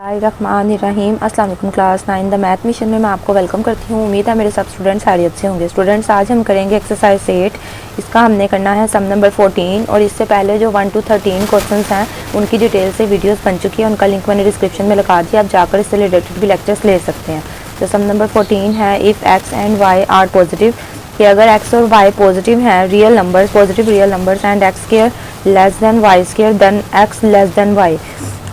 बिस्मिल्लाहिर्रहमानिर्रहीम। अस्सलाम वालेकुम क्लास 9 द मैथ मिशन में मैं आपको वेलकम करती हूँ। उम्मीद है मेरे सब स्टूडेंट्स खैरियत से होंगे। स्टूडेंट्स, आज हम करेंगे एक्सरसाइज 8। इसका हमने करना है सम नंबर 14 और इससे पहले जो 1 to 13 क्वेश्चंस हैं उनकी डिटेल से वीडियोस बन चुकी है। उनका लिंक मैंने डिस्क्रिप्शन में लगा दिया, आप जाकर इससे रिलेटेड भी लेक्चर्स ले सकते हैं। तो सम नंबर 14 है if x and y are positive, कि अगर x और y पॉजिटिव हैं, real numbers, positive real numbers, and x square less than y square then x less than y।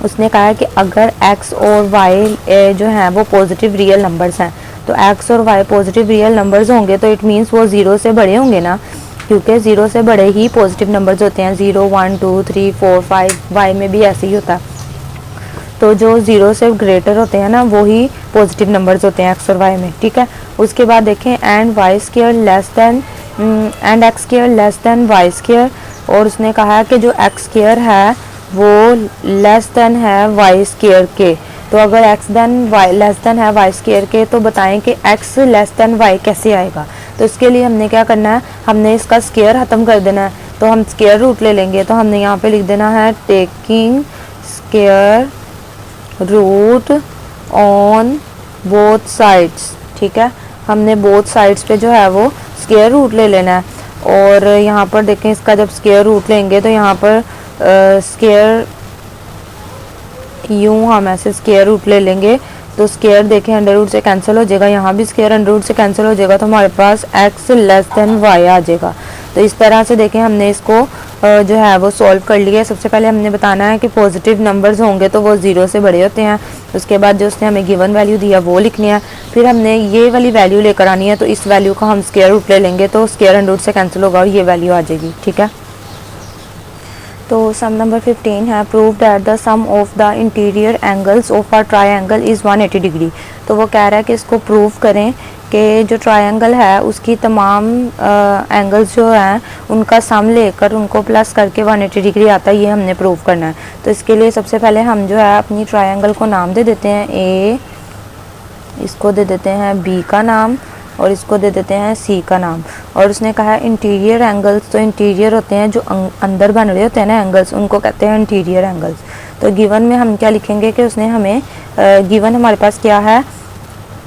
उसने कहा है कि अगर x और y जो हैं वो पॉजिटिव रियल नंबर्स हैं, तो x और y पॉजिटिव रियल नंबर्स होंगे तो इट मीन्स वो 0 से बड़े होंगे ना, क्योंकि 0 से बड़े ही पॉजिटिव नंबर्स होते हैं। 0 1 2 3 4 5, y में भी ऐसे ही होता है। तो जो 0 से ग्रेटर होते हैं ना वो ही पॉजिटिव नंबर्स होते हैं x और y में, ठीक है। उसके बाद देखें and y square less then and x square less than y square, और उसने कहा है कि जो x स्क्वायर है वो लेस देन है y स्क्वायर के। तो अगर x then y less than है y स्क्वायर के, तो बताएं कि x लेस देन y कैसे आएगा। तो इसके लिए हमने क्या करना है, हमने इसका स्क्वायर ख़त्म कर देना है। तो हम स्क्वायर रूट ले लेंगे, तो हमने यहाँ पे लिख देना है taking square root on both sides, ठीक है। हमने बोथ साइड्स पे जो है वो स्क्वायर रूट ले लेना है। और यहाँ पर देखें, इसका जब स्क्वायर रूट लेंगे तो यहाँ पर स्क्वायर यूँ हम ऐसे स्क्वायर रूट ले लेंगे तो स्क्वायर देखें अंडर रूट से कैंसिल हो जाएगा, यहाँ भी स्क्वायर अंडर रूट से कैंसिल हो जाएगा, तो हमारे पास x लेस देन y आ जाएगा। तो इस तरह से देखें हमने इसको जो है वो सॉल्व कर लिया है। सबसे पहले हमने बताना है कि पॉजिटिव नंबर्स होंगे तो वो 0 से बड़े होते हैं। उसके बाद जो उसने हमें गिवन वैल्यू दिया वो लिखनी है, फिर हमने ये वाली वैल्यू लेकर आनी है। तो इस वैल्यू का हम स्क्वायर रूट ले लेंगे तो स्क्वायर अंडर रूट से कैंसिल होगा और ये वैल्यू आ जाएगी, ठीक है। तो सम नंबर 15 है prove that the sum of the interior angles of a triangle is 180 degree. तो वो कह रहा है कि इसको प्रूव करें कि जो ट्रायंगल है उसकी तमाम एंगल्स जो हैं उनका सम लेकर उनको प्लस करके 180 डिग्री आता है, ये हमने प्रूव करना है। तो इसके लिए सबसे पहले हम जो है अपनी ट्रायंगल को नाम दे देते हैं ए, इसको दे देते हैं बी का नाम और इसको दे देते हैं सी का नाम। और उसने कहा है इंटीरियर एंगल्स, तो इंटीरियर होते हैं जो अंदर बन रहे होते हैं ना एंगल्स, उनको कहते हैं इंटीरियर एंगल्स। तो गिवन में हम क्या लिखेंगे कि उसने हमें गिवन हमारे पास क्या है,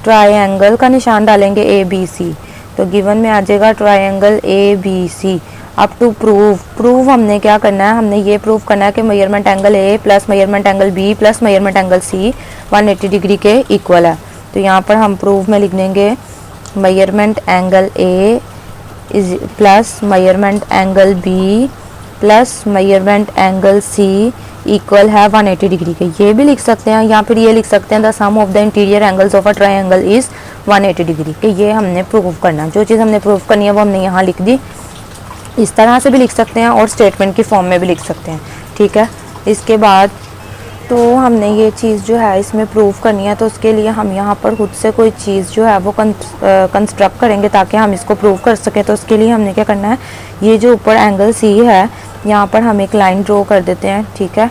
ट्रायंगल का निशान डालेंगे ए बी सी। तो गिवन में आ जाएगा ट्रायंगल ए बी सी। अब टू प्रूव हमने क्या करना है, हमने ये प्रूव करना है कि measurement angle A plus measurement angle B plus measurement angle C 180 degree के इक्वल है। तो यहाँ पर हम प्रूव में लिख देंगे measurement angle A is plus measurement angle B plus measurement angle C equal है 180 डिग्री के। ये भी लिख सकते हैं या फिर ये लिख सकते हैं the sum of the interior angles of a triangle is 180 degree के। ये हमने प्रूव करना, जो चीज़ हमने प्रूव करनी है वो हमने यहाँ लिख दी। इस तरह से भी लिख सकते हैं और स्टेटमेंट की फॉर्म में भी लिख सकते हैं, ठीक है। इसके बाद तो हमने ये चीज़ जो है इसमें प्रूव करनी है, तो उसके लिए हम यहाँ पर खुद से कोई चीज़ जो है वो कंस्ट्रक्ट करेंगे ताकि हम इसको प्रूव कर सकें। तो उसके लिए हमने क्या करना है, ये जो ऊपर एंगल सी है यहाँ पर हम एक लाइन ड्रॉ कर देते हैं, ठीक है।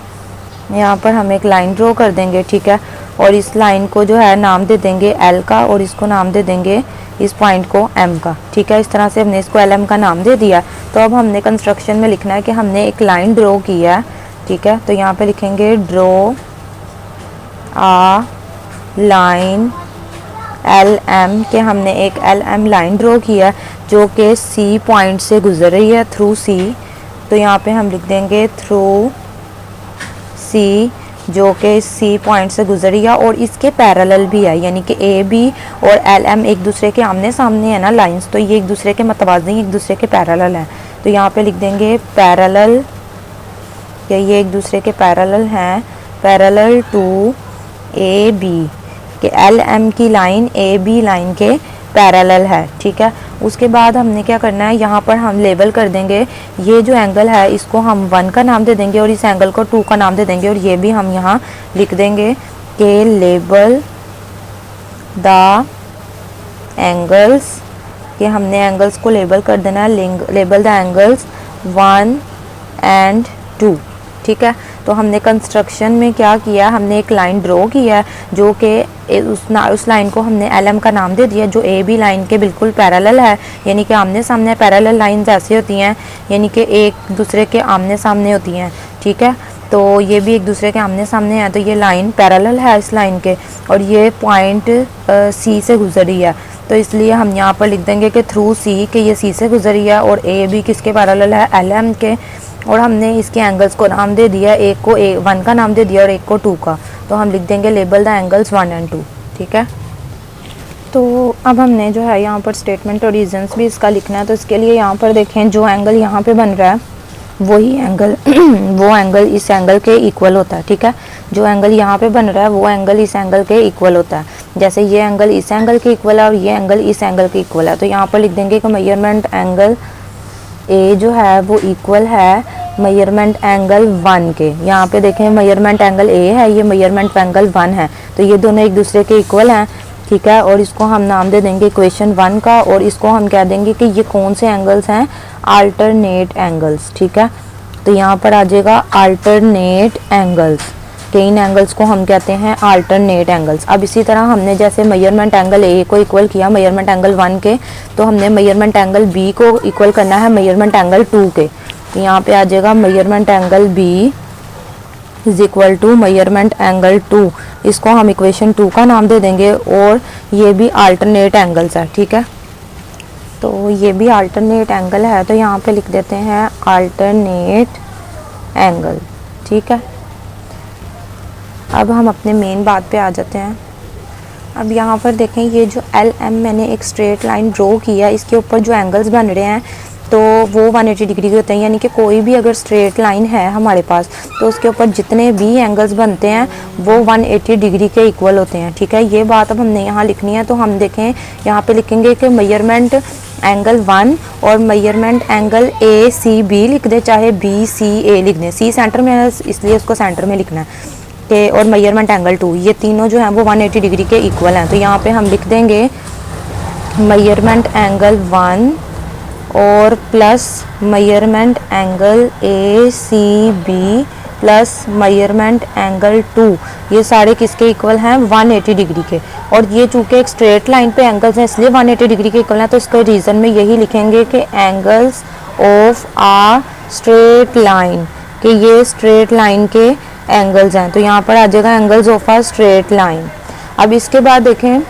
यहाँ पर हम एक लाइन ड्रॉ कर देंगे, ठीक है। और इस लाइन को जो है नाम दे देंगे एल का और इसको नाम दे देंगे इस पॉइंट को एम का, ठीक है। इस तरह से हमने इसको एल एम का नाम दे दिया। तो अब हमने कंस्ट्रक्शन में लिखना है कि हमने एक लाइन ड्रॉ की है, ठीक है। तो यहाँ पे लिखेंगे ड्रॉ आ लाइन एल एम, के हमने एक एल एम लाइन ड्रॉ किया है जो कि सी पॉइंट से गुजर रही है, थ्रू सी। तो यहाँ पे हम लिख देंगे थ्रू सी, जो कि सी पॉइंट से गुजर रही है और इसके पैरेलल भी है, यानी कि ए बी और एल एम एक दूसरे के आमने सामने है ना लाइंस, तो ये एक दूसरे के मतवाज़िन एक दूसरे के पैरेलल हैं। तो यहाँ पे लिख देंगे पैरेलल, ये एक दूसरे के पैरेलल हैं, पैरेलल टू ए बी, के एल एम की लाइन ए बी लाइन के पैरेलल है, ठीक है। उसके बाद हमने क्या करना है, यहाँ पर हम लेबल कर देंगे ये जो एंगल है इसको हम 1 का नाम दे देंगे और इस एंगल को 2 का नाम दे देंगे। और ये भी हम यहाँ लिख देंगे कि लेबल द एंगल्स, कि हमने एंगल्स को लेबल कर देना है, लेबल द एंगल्स 1 and 2, ठीक है। तो हमने कंस्ट्रक्शन में क्या किया, हमने एक लाइन ड्रॉ किया है जो कि उस लाइन को हमने एल एम का नाम दे दिया, जो ए बी लाइन के बिल्कुल पैरेलल है, यानी कि आमने सामने पैरेलल लाइंस ऐसी होती हैं यानी कि एक दूसरे के आमने सामने होती हैं, ठीक है। तो ये भी एक दूसरे के आमने सामने है, तो ये लाइन पैरेलल है इस लाइन के, और ये पॉइंट सी से गुजरी है, तो इसलिए हम यहाँ पर लिख देंगे कि थ्रू सी कि ये सी से गुजरी है, और ए भी किसके पैरेलल है, एल एम के, और हमने इसके एंगल्स को नाम दे दिया, एक को ए 1 का नाम दे दिया और एक को 2 का, तो हम लिख देंगे लेबल द एंगल्स 1 एंड 2। ठीक है, तो अब हमने जो है यहाँ पर स्टेटमेंट और रीजंस भी इसका लिखना है। तो इसके लिए यहाँ पर देखें, जो एंगल यहाँ पे बन रहा है वही एंगल वो एंगल इस एंगल के इक्वल होता है। ठीक है, जो एंगल यहाँ पे बन रहा है वो एंगल इस एंगल के इक्वल होता है। जैसे ये एंगल इस एंगल के इक्वल है और ये एंगल इस एंगल के इक्वल है, तो यहाँ पर लिख देंगे कि मेजरमेंट एंगल ए जो है वो इक्वल है मेजरमेंट एंगल 1 के। यहाँ पे देखें मेजरमेंट एंगल ए है, ये मेजरमेंट एंगल 1 है, तो ये दोनों एक दूसरे के इक्वल हैं। ठीक है, और इसको हम नाम दे देंगे इक्वेशन 1 का, और इसको हम कह देंगे कि ये कौन से एंगल्स हैं, अल्टरनेट एंगल्स। ठीक है, तो यहाँ पर आ जाएगा अल्टरनेट एंगल्स, कि इन एंगल्स को हम कहते हैं अल्टरनेट एंगल्स। अब इसी तरह हमने जैसे मेजरमेंट एंगल ए को इक्वल किया मेजरमेंट एंगल 1 के, तो हमने मेजरमेंट एंगल बी को इक्वल करना है मेजरमेंट एंगल 2 के। तो यहाँ पे आ जाएगा measurement angle B is equal to measurement angle 2, इसको हम इक्वेशन 2 का नाम दे देंगे, और ये भी अल्टरनेट एंगल्स है। ठीक है, तो ये भी अल्टरनेट एंगल है, तो यहाँ पे लिख देते हैं अल्टरनेट एंगल। ठीक है, अब हम अपने मेन बात पे आ जाते हैं। अब यहाँ पर देखें, ये जो एल एम मैंने एक स्ट्रेट लाइन ड्रॉ किया, इसके ऊपर जो एंगल्स बन रहे हैं तो वो 180 डिग्री के होते हैं, यानी कि कोई भी अगर स्ट्रेट लाइन है हमारे पास तो उसके ऊपर जितने भी एंगल्स बनते हैं वो 180 डिग्री के इक्वल होते हैं। ठीक है, ये बात अब हमने यहाँ लिखनी है, तो हम देखें यहाँ पे लिखेंगे कि मेजरमेंट एंगल 1 और measurement angle A C B लिख दे, चाहे बी सी ए लिख दें, सी सेंटर में है इसलिए उसको सेंटर में लिखना है के, और मेजरमेंट एंगल 2, ये तीनों जो हैं वो 180 डिग्री के इक्वल हैं। तो यहाँ पे हम लिख देंगे मेजरमेंट एंगल 1 और plus measurement angle A C B plus measurement angle 2, ये सारे किसके इक्वल हैं, 180 डिग्री के। और ये चूँकि एक स्ट्रेट लाइन पे एंगल्स हैं इसलिए 180 डिग्री के इक्वल हैं, तो इसके रीज़न में यही लिखेंगे कि angles of uh straight line, कि ये स्ट्रेट लाइन के एंगल्स हैं। तो यहाँ पर आ जाएगा angles of uh straight line. अब इसके बाद देखें,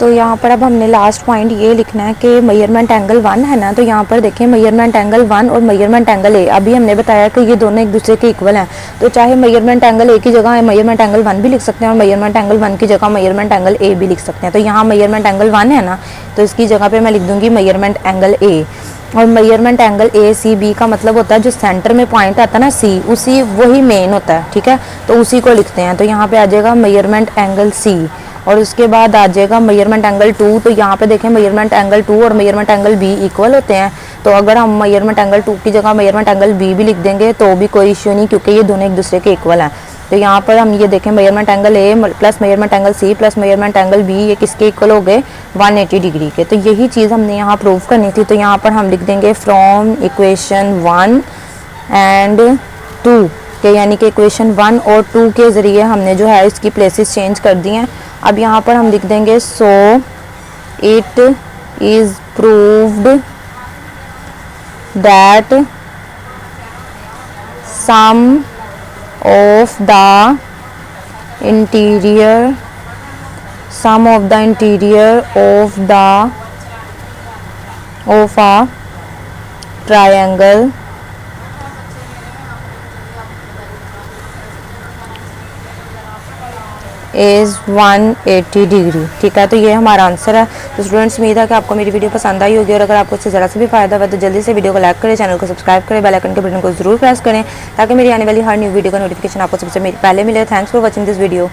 तो यहाँ पर अब हमने लास्ट पॉइंट ये लिखना है कि मेजरमेंट एंगल 1 है ना, तो यहाँ पर देखें मेजरमेंट एंगल 1 और मेजरमेंट एंगल ए, अभी हमने बताया कि ये दोनों एक दूसरे के इक्वल हैं, तो चाहे मेजरमेंट एंगल ए की जगह मेजरमेंट एंगल 1 भी लिख सकते हैं और मेजरमेंट एंगल 1 की जगह मेजरमेंट एंगल ए भी लिख सकते हैं। तो यहाँ मेजरमेंट एंगल 1 है ना, तो इसकी जगह पे मैं लिख दूंगी मेजरमेंट एंगल ए। और measurement angle A C B का मतलब होता है जो सेंटर में पॉइंट आता है ना सी, उसी वही मेन होता है। ठीक है, तो उसी को लिखते हैं। तो यहाँ पे आ जाएगा मेजरमेंट एंगल सी, और उसके बाद आ जाएगा मेजरमेंट एंगल 2। तो यहाँ पे देखें मेजरमेंट एंगल 2 और मेजरमेंट एंगल बी इक्वल होते हैं, तो अगर हम मेजरमेंट एंगल 2 की जगह मेजरमेंट एंगल बी भी लिख देंगे तो भी कोई इश्यू नहीं, क्योंकि ये दोनों एक दूसरे के इक्वल हैं। तो यहाँ पर हम ये देखें measurement angle A plus measurement angle C plus measurement angle B, ये किसके इक्वल हो गए, 180 डिग्री के। तो यही चीज़ हमने यहाँ प्रूव करनी थी। तो यहाँ पर हम लिख देंगे फ्रॉम इक्वेशन 1 एंड 2 के, यानी कि इक्वेशन 1 और 2 के ज़रिए हमने जो है इसकी प्लेसेस चेंज कर दी हैं। अब यहाँ पर हम लिख देंगे so it is proved that sum of the interior of a triangle is 180 degree. ठीक है, तो ये हमारा आंसर है। तो स्टूडेंट्स, उम्मीद है कि आपको मेरी वीडियो पसंद आई होगी, और अगर आपको इससे ज़रा से भी फायदा हुआ तो जल्दी से वीडियो को लाइक करें, चैनल को सब्सक्राइब करें, बेल आइकन के बटन को जरूर प्रेस करें ताकि मेरी आने वाली हर न्यू वीडियो का नोटिफिकेशन आपको सबसे पहले मिले। Thanks for watching this video.